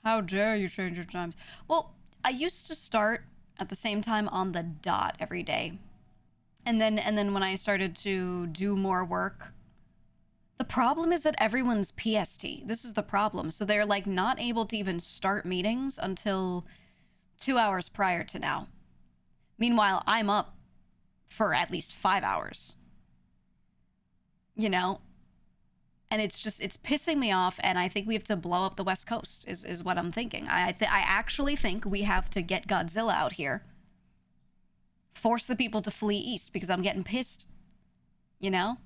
How dare you change your times? Well, I used to start at the same time on the dot every day. And then when I started to do more work, the problem is that everyone's PST. This is the problem. So they're like not able to even start meetings until 2 hours prior to now. Meanwhile, I'm up for at least 5 hours. You know? And it's pissing me off, and I think we have to blow up the West Coast, is what I'm thinking. I actually think we have to get Godzilla out here. Force the people to flee east, because I'm getting pissed. You know?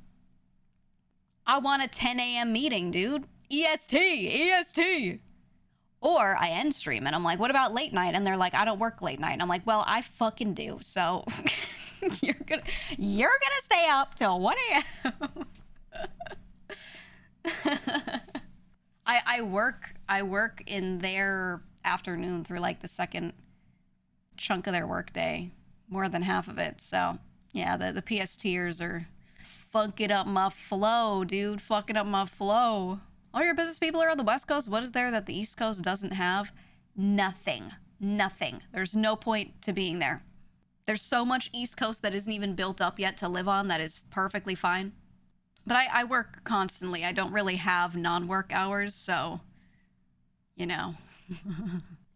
I want a 10 a.m. meeting, dude. EST! Or I end stream, and I'm like, what about late night? And they're like, I don't work late night. And I'm like, well, I fucking do, so you're gonna stay up till 1 a.m. I work in their afternoon through like the second chunk of their workday, more than half of it. So yeah, the PSTers are fucking up my flow, dude. Fucking up my flow. All your business people are on the West Coast. What is there that the East Coast doesn't have? Nothing. There's no point to being there. There's so much East Coast that isn't even built up yet to live on that is perfectly fine. But I work constantly. I don't really have non-work hours, so, you know.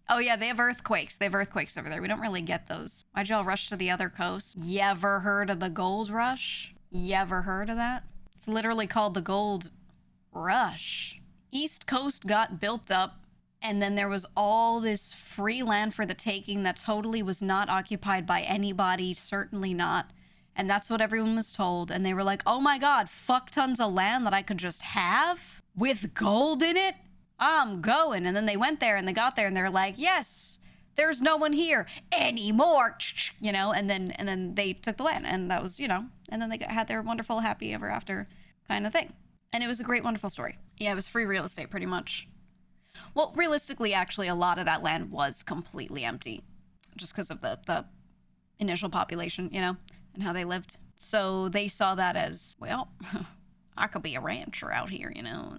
Oh yeah, they have earthquakes. They have earthquakes over there. We don't really get those. Why'd y'all rush to the other coast? You ever heard of the gold rush? You ever heard of that? It's literally called the gold rush. East Coast got built up, and then there was all this free land for the taking that totally was not occupied by anybody, certainly not. And that's what everyone was told. And they were like, oh my God, fuck tons of land that I could just have with gold in it? I'm going. And then they went there and they got there and they're like, yes, there's no one here anymore, you know, and then they took the land, and that was, you know, and then they had their wonderful happy ever after kind of thing. And it was a great, wonderful story. Yeah, it was free real estate pretty much. Well, realistically, actually, a lot of that land was completely empty just because of the initial population, you know, and how they lived. So they saw that as, well, I could be a rancher out here, you know,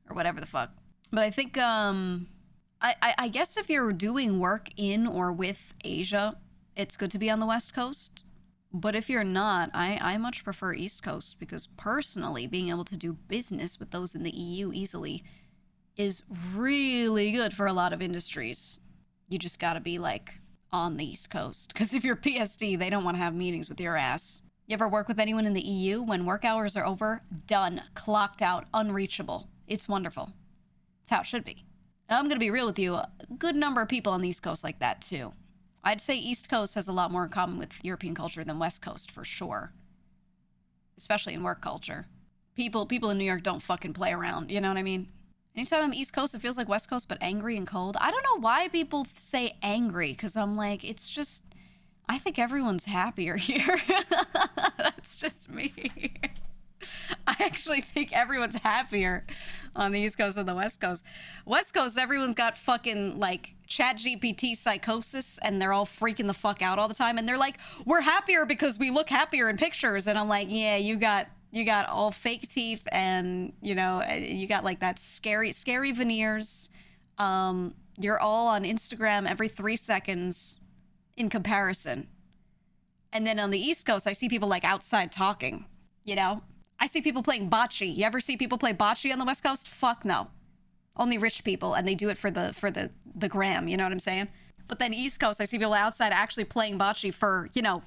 or whatever the fuck. But I think, I guess if you're doing work in or with Asia, it's good to be on the West Coast. But if you're not, I much prefer East Coast, because personally, being able to do business with those in the EU easily is really good for a lot of industries. You just gotta be like on the East Coast, because if you're PST, they don't want to have meetings with your ass. You ever work with anyone in the EU? When work hours are over, done, clocked out, unreachable. It's wonderful. It's how it should be. And I'm gonna be real with you, a good number of people on the East Coast like that too. I'd say East Coast has a lot more in common with European culture than West Coast, for sure. Especially in work culture. People in New York don't fucking play around, you know what I mean? Anytime I'm East Coast, it feels like West Coast, but angry and cold. I don't know why people say angry, because I'm like, it's just, I think everyone's happier here. That's just me. I actually think everyone's happier on the East Coast than the West Coast. West Coast, everyone's got fucking, like, ChatGPT psychosis, and they're all freaking the fuck out all the time, and they're like, we're happier because we look happier in pictures, and I'm like, yeah, you got all fake teeth, and, you know, you got, like, that scary veneers. You're all on Instagram every 3 seconds in comparison. And then on the East Coast, I see people, like, outside talking, you know? I see people playing bocce. You ever see people play bocce on the West Coast? Fuck no. Only rich people, and they do it for the gram, you know what I'm saying? But then East Coast, I see people outside actually playing bocce for, you know,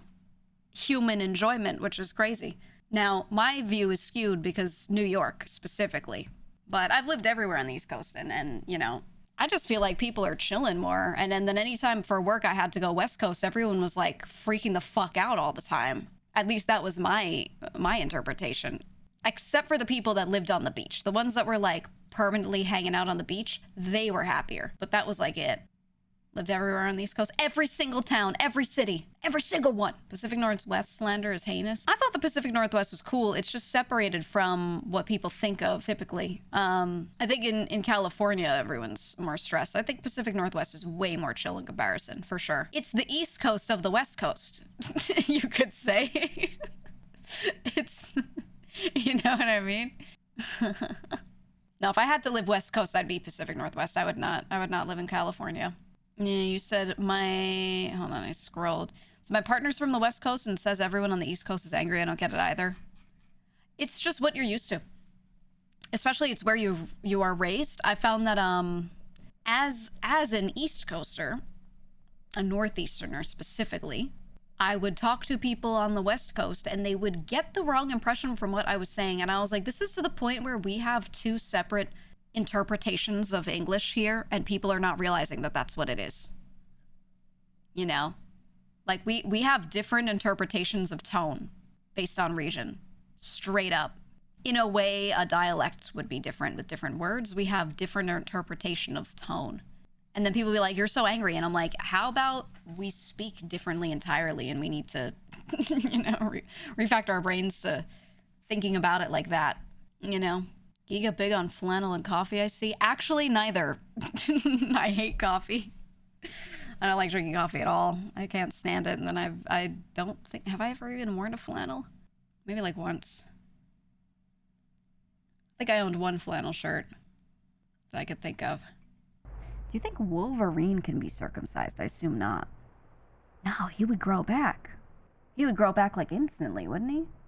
human enjoyment, which is crazy. Now, my view is skewed because New York, specifically. But I've lived everywhere on the East Coast, and you know, I just feel like people are chilling more. And then anytime for work I had to go West Coast, everyone was, like, freaking the fuck out all the time. At least that was my interpretation. Except for the people that lived on the beach. The ones that were, like, permanently hanging out on the beach, they were happier. But that was, like, it. Lived everywhere on the East Coast. Every single town, every city, every single one. Pacific Northwest slander is heinous. I thought the Pacific Northwest was cool. It's just separated from what people think of typically. I think in California, everyone's more stressed. I think Pacific Northwest is way more chill in comparison, for sure. It's the East Coast of the West Coast, you could say. It's, you know what I mean? No, if I had to live West Coast, I'd be Pacific Northwest. I would not live in California. Yeah, you said my... Hold on, I scrolled. So my partner's from the West Coast and says everyone on the East Coast is angry. I don't get it either. It's just what you're used to. Especially it's where you are raised. I found that as an East Coaster, a Northeasterner specifically, I would talk to people on the West Coast and they would get the wrong impression from what I was saying. And I was like, this is to the point where we have two separate interpretations of English here and people are not realizing that that's what it is. You know? Like, we have different interpretations of tone based on region. Straight up. In a way, a dialect would be different with different words. We have different interpretation of tone. And then people be like, you're so angry. And I'm like, how about we speak differently entirely and we need to, you know, refactor our brains to thinking about it like that, you know? GEEGA big on flannel and coffee, I see. Actually, neither. I hate coffee. I don't like drinking coffee at all. I can't stand it. And then I don't think... Have I ever even worn a flannel? Maybe like once. I think I owned one flannel shirt that I could think of. Do you think Wolverine can be circumcised? I assume not. No, he would grow back. He would grow back like instantly, wouldn't he?